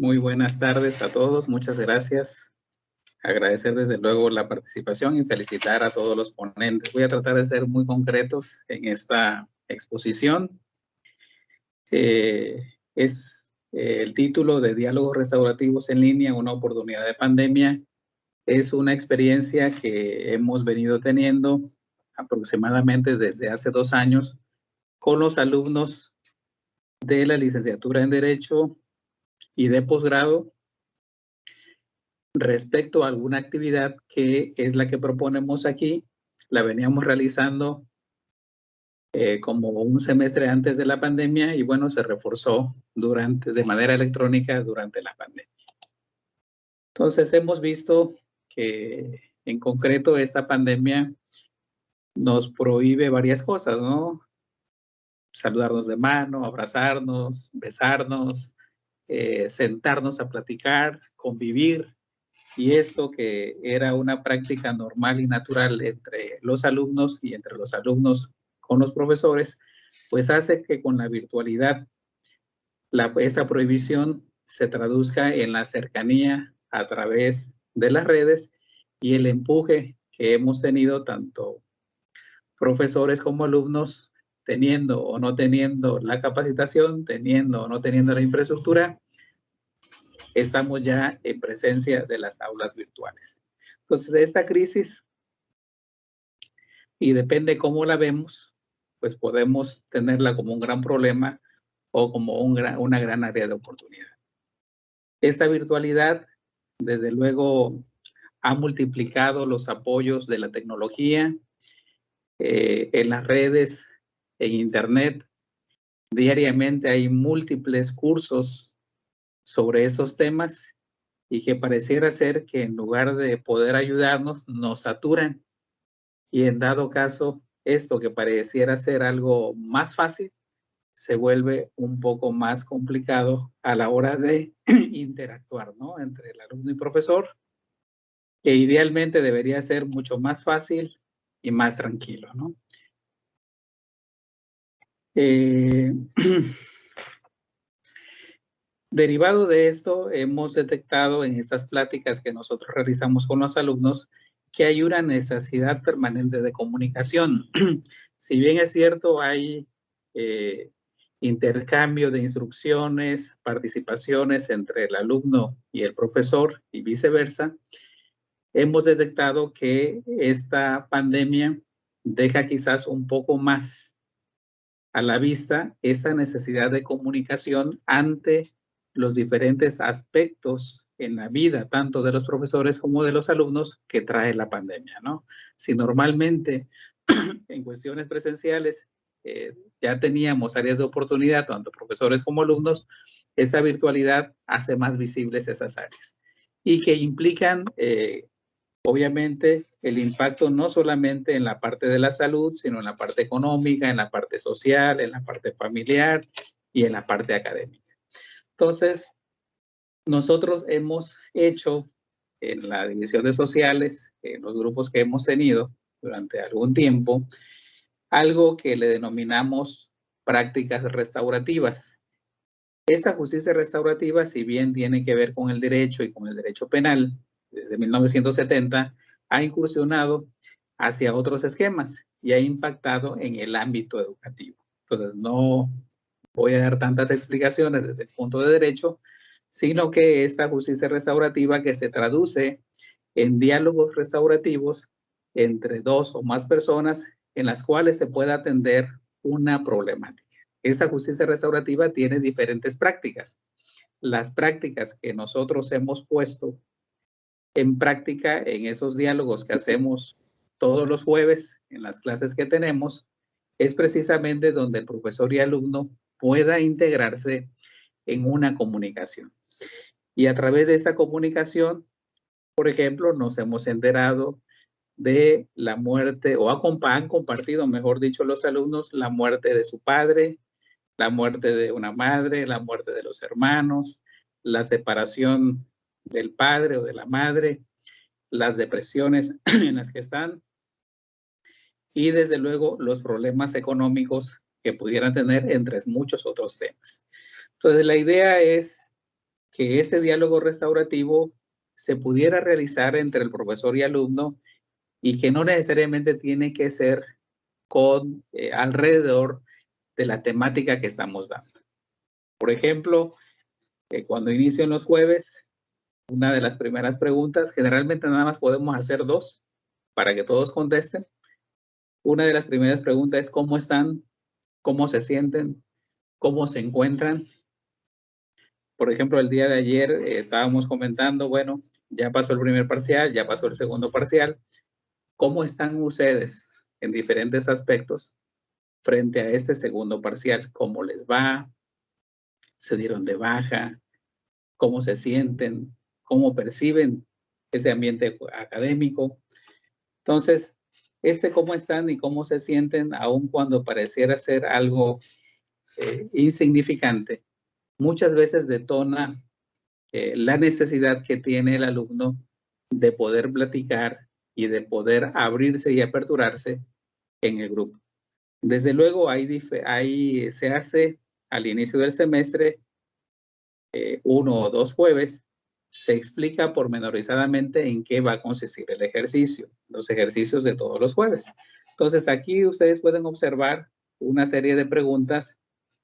Muy buenas tardes a todos, muchas gracias. Agradecer desde luego la participación y felicitar a todos los ponentes. Voy a tratar de ser muy concretos en esta exposición. El título de Diálogos Restaurativos en Línea, una oportunidad de pandemia. Es una experiencia que hemos venido teniendo aproximadamente desde hace 2 años con los alumnos de la licenciatura en Derecho y de posgrado respecto a alguna actividad que es la que proponemos aquí. La veníamos realizando como un semestre antes de la pandemia y bueno, se reforzó de manera electrónica durante la pandemia. Entonces hemos visto que en concreto esta pandemia nos prohíbe varias cosas, ¿no? Saludarnos de mano, abrazarnos, besarnos, sentarnos a platicar, convivir. Y esto que era una práctica normal y natural entre los alumnos y entre los alumnos con los profesores, pues hace que con la virtualidad esta prohibición se traduzca en la cercanía a través de las redes y el empuje que hemos tenido tanto profesores como alumnos, teniendo o no teniendo la capacitación, teniendo o no teniendo la infraestructura, estamos ya en presencia de las aulas virtuales. Entonces, esta crisis, y depende cómo la vemos, pues podemos tenerla como un gran problema o como una gran área de oportunidad. Esta virtualidad, desde luego, ha multiplicado los apoyos de la tecnología en las redes, en Internet. Diariamente hay múltiples cursos sobre esos temas y que pareciera ser que en lugar de poder ayudarnos, nos saturan. Y en dado caso, esto que pareciera ser algo más fácil, se vuelve un poco más complicado a la hora de interactuar, ¿no? Entre el alumno y profesor, que idealmente debería ser mucho más fácil y más tranquilo, ¿no? Derivado de esto, hemos detectado en estas pláticas que nosotros realizamos con los alumnos que hay una necesidad permanente de comunicación. Si bien es cierto, hay intercambio de instrucciones, participaciones entre el alumno y el profesor y viceversa, hemos detectado que esta pandemia deja quizás un poco más a la vista esta necesidad de comunicación ante los diferentes aspectos en la vida, tanto de los profesores como de los alumnos, que trae la pandemia, ¿no? Si normalmente en cuestiones presenciales ya teníamos áreas de oportunidad, tanto profesores como alumnos, esa virtualidad hace más visibles esas áreas y que implican obviamente el impacto no solamente en la parte de la salud, sino en la parte económica, en la parte social, en la parte familiar y en la parte académica. Entonces, nosotros hemos hecho en la división de sociales, en los grupos que hemos tenido durante algún tiempo, algo que le denominamos prácticas restaurativas. Esta justicia restaurativa, si bien tiene que ver con el derecho y con el derecho penal, desde 1970, ha incursionado hacia otros esquemas y ha impactado en el ámbito educativo. Entonces, no voy a dar tantas explicaciones desde el punto de derecho, sino que esta justicia restaurativa que se traduce en diálogos restaurativos entre dos o más personas en las cuales se pueda atender una problemática. Esta justicia restaurativa tiene diferentes prácticas. Las prácticas que nosotros hemos puesto en práctica en esos diálogos que hacemos todos los jueves en las clases que tenemos es precisamente donde el profesor y alumno pueda integrarse en una comunicación. Y a través de esta comunicación, por ejemplo, nos hemos enterado de la muerte, o han compartido, mejor dicho, los alumnos, la muerte de su padre, la muerte de una madre, la muerte de los hermanos, la separación del padre o de la madre, las depresiones en las que están y desde luego los problemas económicos que pudieran tener entre muchos otros temas. Entonces la idea es que este diálogo restaurativo se pudiera realizar entre el profesor y alumno y que no necesariamente tiene que ser con alrededor de la temática que estamos dando. Por ejemplo, cuando inicio en los jueves, una de las primeras preguntas, generalmente nada más podemos hacer 2 para que todos contesten. Una de las primeras preguntas es ¿cómo están? ¿Cómo se sienten? ¿Cómo se encuentran? Por ejemplo, el día de ayer estábamos comentando, bueno, ya pasó el primer parcial, ya pasó el segundo parcial. ¿Cómo están ustedes en diferentes aspectos frente a este segundo parcial? ¿Cómo les va? ¿Se dieron de baja? ¿Cómo se sienten? ¿Cómo perciben ese ambiente académico? Entonces, cómo están y cómo se sienten, aun cuando pareciera ser algo insignificante, muchas veces detona la necesidad que tiene el alumno de poder platicar y de poder abrirse y aperturarse en el grupo. Desde luego, ahí se hace al inicio del semestre 1 o 2 jueves, se explica pormenorizadamente en qué va a consistir el ejercicio, los ejercicios de todos los jueves. Entonces, aquí ustedes pueden observar una serie de preguntas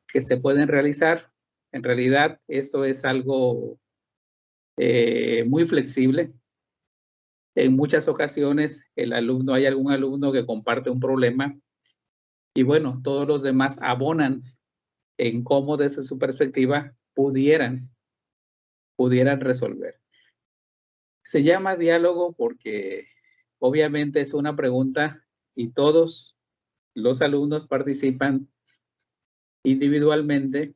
que se pueden realizar. En realidad, esto es algo muy flexible. En muchas ocasiones, hay algún alumno que comparte un problema y bueno, todos los demás abonan en cómo desde su perspectiva pudieran resolver. Se llama diálogo porque obviamente es una pregunta y todos los alumnos participan individualmente.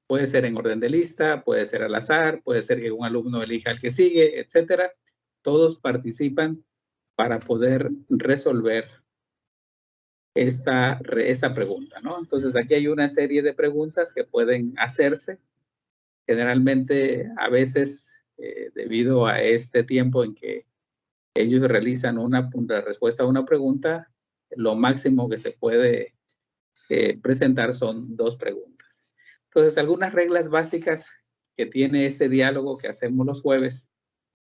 Puede ser en orden de lista, puede ser al azar, puede ser que un alumno elija el que sigue, etcétera. Todos participan para poder resolver esta pregunta, ¿no? Entonces, aquí hay una serie de preguntas que pueden hacerse. Generalmente, a veces, debido a este tiempo en que ellos realizan una respuesta a una pregunta, lo máximo que se puede presentar son 2 preguntas. Entonces, algunas reglas básicas que tiene este diálogo que hacemos los jueves,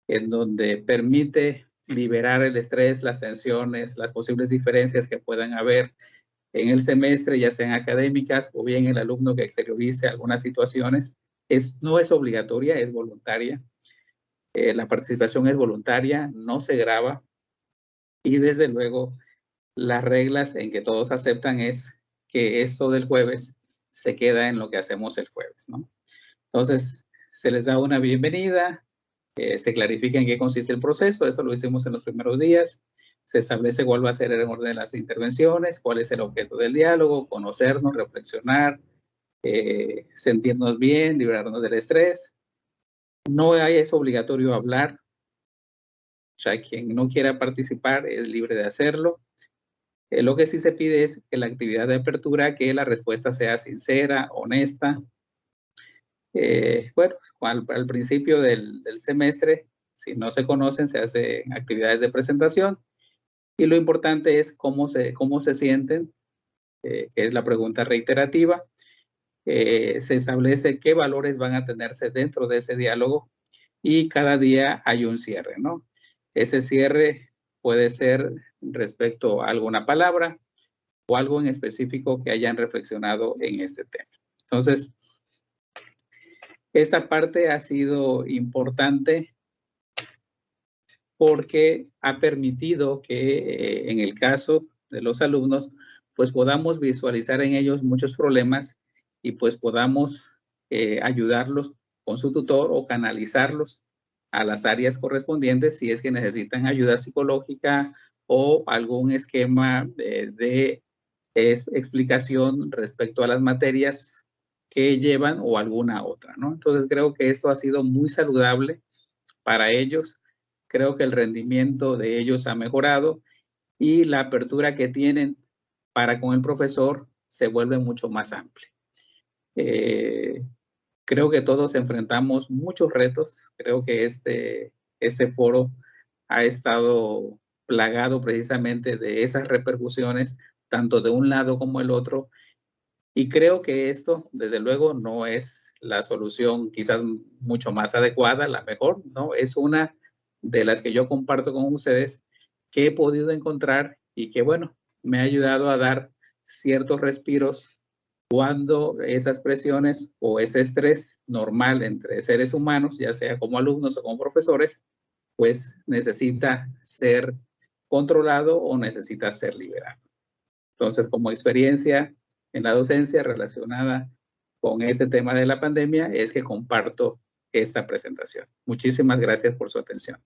en donde permite liberar el estrés, las tensiones, las posibles diferencias que puedan haber en el semestre, ya sean académicas o bien el alumno que exteriorice algunas situaciones. No es obligatoria, es voluntaria. La participación es voluntaria, no se graba y desde luego las reglas en que todos aceptan es que esto del jueves se queda en lo que hacemos el jueves, ¿no? Entonces, se les da una bienvenida, se clarifica en qué consiste el proceso, eso lo hicimos en los primeros días, se establece cuál va a ser el orden de las intervenciones, cuál es el objeto del diálogo, conocernos, reflexionar, sentirnos bien, librarnos del estrés. No es obligatorio hablar, o sea, quien no quiera participar es libre de hacerlo. Lo que sí se pide es que la actividad de apertura, que la respuesta sea sincera, honesta. Bueno, al principio del semestre, si no se conocen, se hacen actividades de presentación y lo importante es cómo se sienten, que es la pregunta reiterativa. Se establece qué valores van a tenerse dentro de ese diálogo y cada día hay un cierre, ¿no? Ese cierre puede ser respecto a alguna palabra o algo en específico que hayan reflexionado en este tema. Entonces, esta parte ha sido importante porque ha permitido que en el caso de los alumnos, pues podamos visualizar en ellos muchos problemas y pues podamos ayudarlos con su tutor o canalizarlos a las áreas correspondientes si es que necesitan ayuda psicológica o algún esquema de explicación respecto a las materias que llevan o alguna otra, ¿no? Entonces creo que esto ha sido muy saludable para ellos. Creo que el rendimiento de ellos ha mejorado y la apertura que tienen para con el profesor se vuelve mucho más amplia. Creo que todos enfrentamos muchos retos. Creo que este foro ha estado plagado precisamente de esas repercusiones, tanto de un lado como el otro, Y creo que esto, desde luego, no es la solución quizás mucho más adecuada, la mejor, ¿no? Es una de las que yo comparto con ustedes que he podido encontrar y que, bueno, me ha ayudado a dar ciertos respiros cuando esas presiones o ese estrés normal entre seres humanos, ya sea como alumnos o como profesores, pues necesita ser controlado o necesita ser liberado. Entonces, como experiencia en la docencia relacionada con este tema de la pandemia, es que comparto esta presentación. Muchísimas gracias por su atención.